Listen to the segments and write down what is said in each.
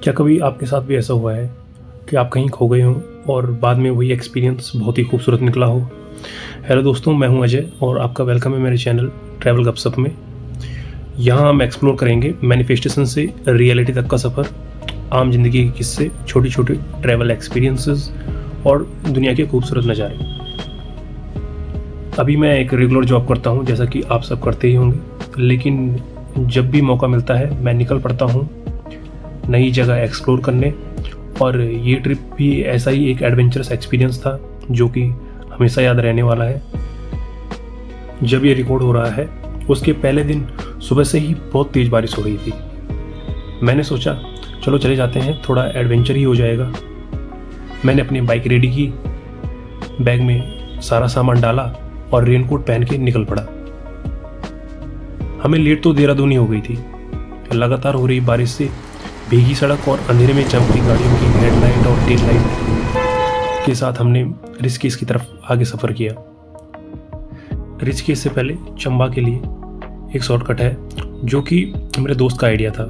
क्या कभी आपके साथ भी ऐसा हुआ है कि आप कहीं खो गए हों और बाद में वही एक्सपीरियंस बहुत ही खूबसूरत निकला हो? हेलो दोस्तों, मैं हूं अजय और आपका वेलकम है मेरे चैनल ट्रैवल गपशप में। यहाँ हम एक्सप्लोर करेंगे मैनिफेस्टेशन से रियलिटी तक का सफ़र, आम जिंदगी के किस्से, छोटे छोटे ट्रैवल एक्सपीरियंसेस और दुनिया के खूबसूरत नज़ारे। अभी मैं एक रेगुलर जॉब करता हूँ, जैसा कि आप सब करते ही होंगे, लेकिन जब भी मौका मिलता है मैं निकल पड़ता हूँ नई जगह एक्सप्लोर करने। और ये ट्रिप भी ऐसा ही एक एडवेंचरस एक्सपीरियंस था जो कि हमेशा याद रहने वाला है। जब ये रिकॉर्ड हो रहा है उसके पहले दिन सुबह से ही बहुत तेज़ बारिश हो रही थी। मैंने सोचा चलो चले जाते हैं, थोड़ा एडवेंचर ही हो जाएगा। मैंने अपनी बाइक रेडी की, बैग में सारा सामान डाला और रेनकोट पहन के निकल पड़ा। हमें लेट तो देहरादून ही हो गई थी। लगातार हो रही बारिश से भीगी सड़क और अंधेरे में चमकती गाड़ियों की हेडलाइट और टेल लाइट के साथ हमने ऋषिकेश की तरफ आगे सफ़र किया। ऋषिकेश से पहले चंबा के लिए एक शॉर्टकट है जो कि मेरे दोस्त का आइडिया था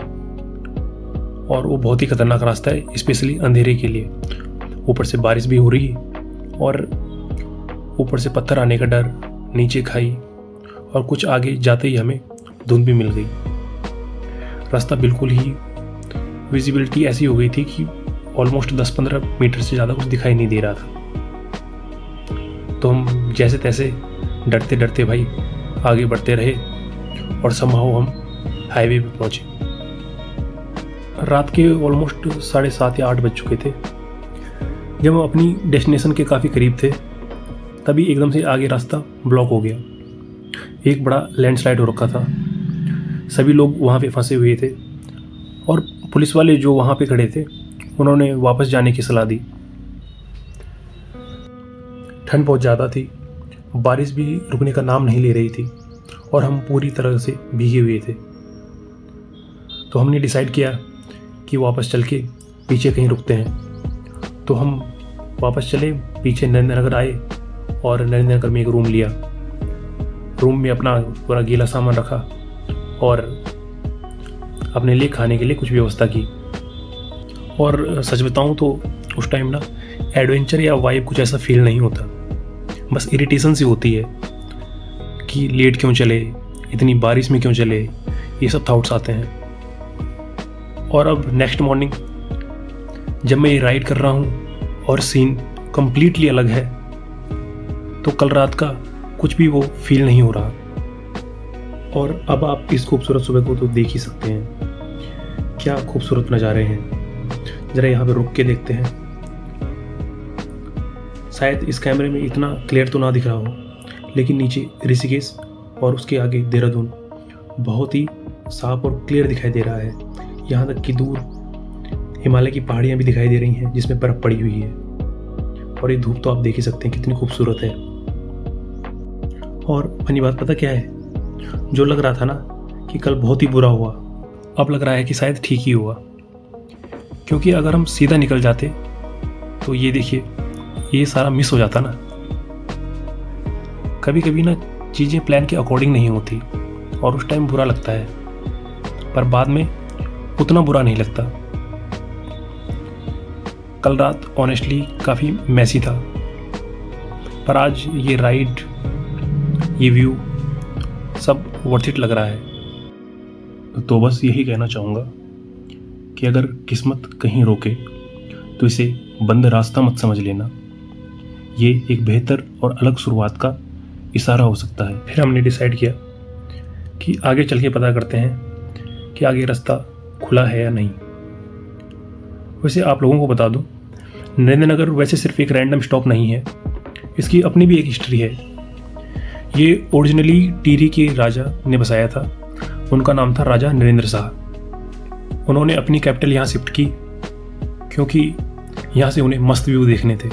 और वो बहुत ही खतरनाक रास्ता है, स्पेशली अंधेरे के लिए। ऊपर से बारिश भी हो रही है और ऊपर से पत्थर आने का डर, नीचे खाई और कुछ आगे जाते ही हमें धुंध भी मिल गई। रास्ता बिल्कुल ही विजिबिलिटी ऐसी हो गई थी कि ऑलमोस्ट 10-15 मीटर से ज़्यादा कुछ दिखाई नहीं दे रहा था। तो हम जैसे तैसे डरते डरते भाई आगे बढ़ते रहे और समहाउ हम हाईवे पे पहुँचे। रात के ऑलमोस्ट 7:30 या 8 बज चुके थे। जब हम अपनी डेस्टिनेशन के काफ़ी करीब थे तभी एकदम से आगे रास्ता ब्लॉक हो गया। एक बड़ा लैंडस्लाइड हो रखा था। सभी लोग वहाँ पे फंसे हुए थे और पुलिस वाले जो वहाँ पे खड़े थे उन्होंने वापस जाने की सलाह दी। ठंड बहुत ज़्यादा थी, बारिश भी रुकने का नाम नहीं ले रही थी और हम पूरी तरह से भीगे हुए थे। तो हमने डिसाइड किया कि वापस चल के पीछे कहीं रुकते हैं। तो हम वापस चले, पीछे नरेंद्र नगर आए और नरेंद्र नगर में एक रूम लिया। रूम में अपना पूरा गीला सामान रखा और अपने लिए खाने के लिए कुछ व्यवस्था की। और सच बताऊं तो उस टाइम ना एडवेंचर या वाइब कुछ ऐसा फील नहीं होता, बस इरिटेशन सी होती है कि लेट क्यों चले, इतनी बारिश में क्यों चले, ये सब थॉट्स आते हैं। और अब नेक्स्ट मॉर्निंग जब मैं ये राइड कर रहा हूँ और सीन कम्प्लीटली अलग है, तो कल रात का कुछ भी वो फील नहीं हो रहा। और अब आप इस खूबसूरत सुबह को तो देख ही सकते हैं, क्या खूबसूरत नज़ारे हैं। ज़रा यहाँ पे रुक के देखते हैं। शायद इस कैमरे में इतना क्लियर तो ना दिख रहा हो, लेकिन नीचे ऋषिकेश और उसके आगे देहरादून बहुत ही साफ और क्लियर दिखाई दे रहा है। यहाँ तक कि दूर हिमालय की पहाड़ियाँ भी दिखाई दे रही हैं जिसमें बर्फ़ पड़ी हुई है। और ये धूप तो आप देख ही सकते हैं कितनी खूबसूरत है। और फनी बात पता क्या है, जो लग रहा था ना कि कल बहुत ही बुरा हुआ, अब लग रहा है कि शायद ठीक ही हुआ। क्योंकि अगर हम सीधा निकल जाते तो ये देखिए, ये सारा मिस हो जाता ना। कभी कभी ना चीज़ें प्लान के अकॉर्डिंग नहीं होती और उस टाइम बुरा लगता है, पर बाद में उतना बुरा नहीं लगता। कल रात ऑनेस्टली काफ़ी मैसी था, पर आज ये राइड, ये व्यू सब वर्थ इट लग रहा है। तो बस यही कहना चाहूँगा कि अगर किस्मत कहीं रोके तो इसे बंद रास्ता मत समझ लेना। ये एक बेहतर और अलग शुरुआत का इशारा हो सकता है। फिर हमने डिसाइड किया कि आगे चल के पता करते हैं कि आगे रास्ता खुला है या नहीं। वैसे आप लोगों को बता दूं, नरेंद्र नगर वैसे सिर्फ एक रैंडम स्टॉप नहीं है, इसकी अपनी भी एक हिस्ट्री है। ये ओरिजिनली टिहरी के राजा ने बसाया था। उनका नाम था राजा नरेंद्र शाह। उन्होंने अपनी कैपिटल यहाँ शिफ्ट की क्योंकि यहाँ से उन्हें मस्त व्यू देखने थे।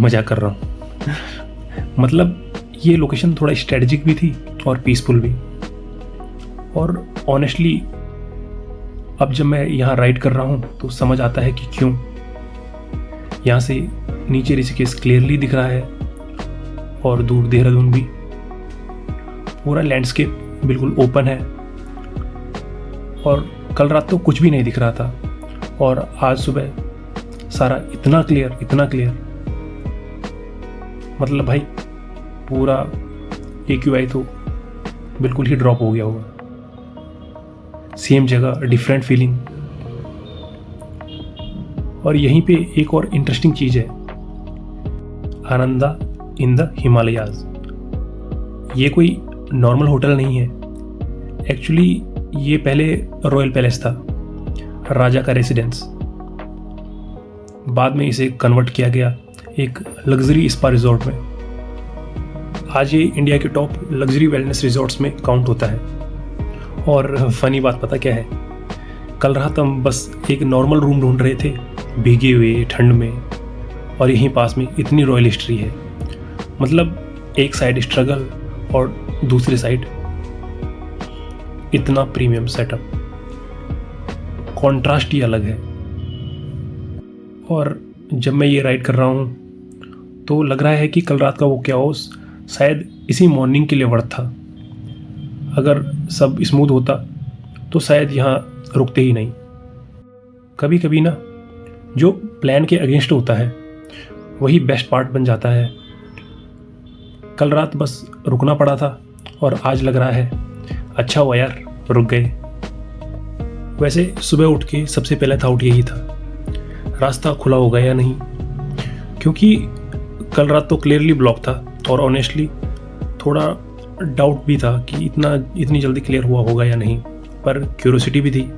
मजाक कर रहा हूँ। मतलब ये लोकेशन थोड़ा स्ट्रेटजिक भी थी और पीसफुल भी। और ऑनेस्टली अब जब मैं यहाँ राइड कर रहा हूँ तो समझ आता है कि क्यों। यहाँ से नीचे ऋषिकेश क्लियरली दिख रहा है और दूर देहरादून भी। पूरा लैंडस्केप बिल्कुल ओपन है और कल रात तो कुछ भी नहीं दिख रहा था। और आज सुबह सारा इतना क्लियर, इतना क्लियर, मतलब भाई पूरा AQI तो बिल्कुल ही ड्रॉप हो गया होगा। सेम जगह, डिफरेंट फीलिंग। और यहीं पे एक और इंटरेस्टिंग चीज़ है, आनंदा इन द हिमालयाज। ये कोई नॉर्मल होटल नहीं है, एक्चुअली ये पहले रॉयल पैलेस था, राजा का रेसिडेंस। बाद में इसे कन्वर्ट किया गया एक लग्जरी स्पा रिजॉर्ट में। आज ये इंडिया के टॉप लग्जरी वेलनेस रिजॉर्ट्स में काउंट होता है। और फनी बात पता क्या है, कल रात हम बस एक नॉर्मल रूम ढूंढ रहे थे, भीगे हुए ठंड में, और यहीं पास में इतनी रॉयल हिस्ट्री है। मतलब एक साइड स्ट्रगल और दूसरी साइड इतना प्रीमियम सेटअप, कॉन्ट्रास्ट ही अलग है। और जब मैं ये राइड कर रहा हूँ तो लग रहा है कि कल रात का वो कैओस शायद इसी मॉर्निंग के लिए वर्थ था। अगर सब स्मूथ होता तो शायद यहाँ रुकते ही नहीं। कभी कभी ना जो प्लान के अगेंस्ट होता है वही बेस्ट पार्ट बन जाता है। कल रात बस रुकना पड़ा था और आज लग रहा है अच्छा हुआ यार रुक गए। वैसे सुबह उठ के सबसे पहला थाउट यही था, रास्ता खुला होगा या नहीं, क्योंकि कल रात तो क्लियरली ब्लॉक था और ऑनेस्टली थोड़ा डाउट भी था कि इतनी जल्दी क्लियर हुआ होगा या नहीं, पर क्यूरियोसिटी भी थी,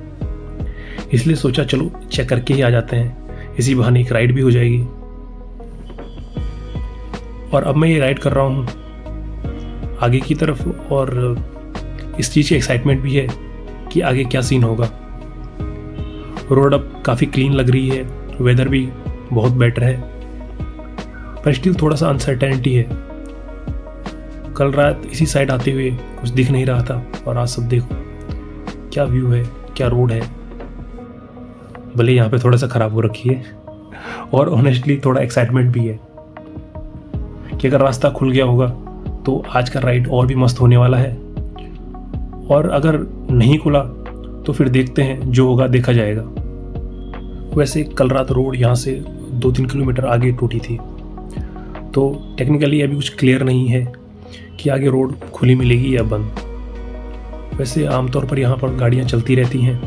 इसलिए सोचा चलो चेक करके ही आ जाते हैं, इसी बहाने एक राइड भी हो जाएगी। और अब मैं ये राइड कर रहा हूँ आगे की तरफ, और इस चीज़ की एक्साइटमेंट भी है कि आगे क्या सीन होगा। रोड अब काफ़ी क्लीन लग रही है, वेदर भी बहुत बेटर है, पर स्टिल थोड़ा सा अनसर्टेनिटी है। कल रात इसी साइड आते हुए कुछ दिख नहीं रहा था, और आज सब देखो क्या व्यू है, क्या रोड है। भले यहाँ पे थोड़ा सा ख़राब हो रखी है, और ऑनेस्टली थोड़ा एक्साइटमेंट भी है कि अगर रास्ता खुल गया होगा तो आज का राइड और भी मस्त होने वाला है, और अगर नहीं खुला तो फिर देखते हैं, जो होगा देखा जाएगा। वैसे कल रात रोड यहाँ से 2-3 किलोमीटर आगे टूटी थी, तो टेक्निकली अभी कुछ क्लियर नहीं है कि आगे रोड खुली मिलेगी या बंद। वैसे आमतौर पर यहाँ पर गाड़ियाँ चलती रहती हैं,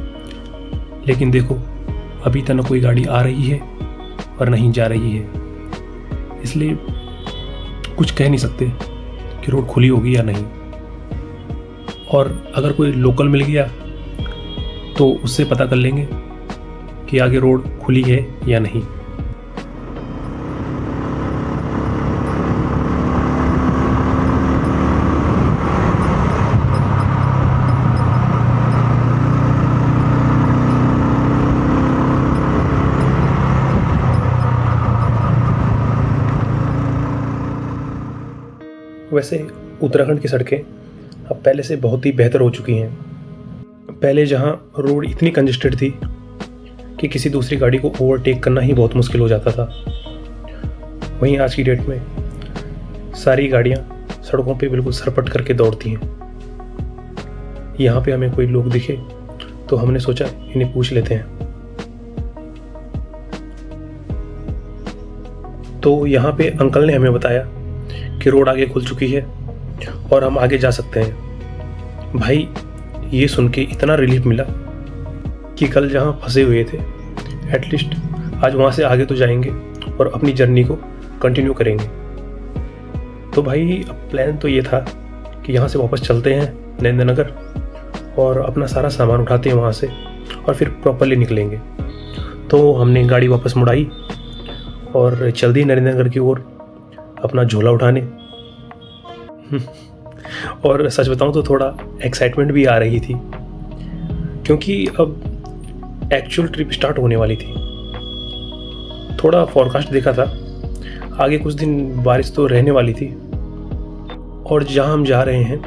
लेकिन देखो अभी तक न कोई गाड़ी आ रही है और नहीं जा रही है, इसलिए कुछ कह नहीं सकते कि रोड खुली होगी या नहीं। और अगर कोई लोकल मिल गया तो उससे पता कर लेंगे कि आगे रोड खुली है या नहीं। वैसे उत्तराखंड की सड़कें अब पहले से बहुत ही बेहतर हो चुकी हैं। पहले जहां रोड इतनी कंजेस्टेड थी कि किसी दूसरी गाड़ी को ओवरटेक करना ही बहुत मुश्किल हो जाता था, वहीं आज की डेट में सारी गाड़ियां सड़कों पे बिल्कुल सरपट करके दौड़ती हैं। यहाँ पे हमें कोई लोग दिखे तो हमने सोचा इन्हें पूछ लेते हैं। तो यहाँ पे अंकल ने हमें बताया कि रोड आगे खुल चुकी है और हम आगे जा सकते हैं। भाई ये सुन के इतना रिलीफ मिला कि कल जहाँ फंसे हुए थे एटलीस्ट आज वहाँ से आगे तो जाएंगे और अपनी जर्नी को कंटिन्यू करेंगे। तो भाई अब प्लान तो ये था कि यहाँ से वापस चलते हैं नरेंद्र नगर और अपना सारा सामान उठाते हैं वहाँ से और फिर प्रॉपरली निकलेंगे। तो हमने गाड़ी वापस मुड़ाई और चल दी नरेंद्र नगर की ओर अपना झोला उठाने। और सच बताऊं तो थोड़ा एक्साइटमेंट भी आ रही थी, क्योंकि अब एक्चुअल ट्रिप स्टार्ट होने वाली थी। थोड़ा फॉरकास्ट देखा था, आगे कुछ दिन बारिश तो रहने वाली थी, और जहां हम जा रहे हैं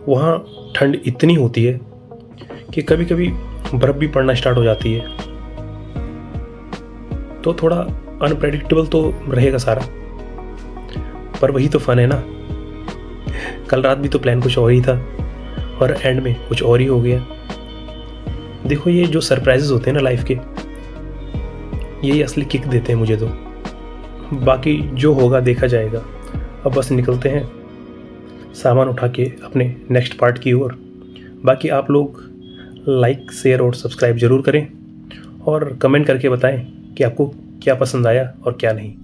वहां ठंड इतनी होती है कि कभी कभी बर्फ़ भी पड़ना स्टार्ट हो जाती है। तो थोड़ा अनप्रेडिक्टेबल तो रहेगा सारा, पर वही तो फन है ना। कल रात भी तो प्लान कुछ और ही था और एंड में कुछ और ही हो गया। देखो ये जो सरप्राइजेस होते हैं ना लाइफ के, यही असली किक देते हैं मुझे तो। बाकी जो होगा देखा जाएगा। अब बस निकलते हैं सामान उठा के अपने नेक्स्ट पार्ट की ओर। बाकी आप लोग लाइक शेयर और सब्सक्राइब ज़रूर करें और कमेंट करके बताएं कि आपको क्या पसंद आया और क्या नहीं।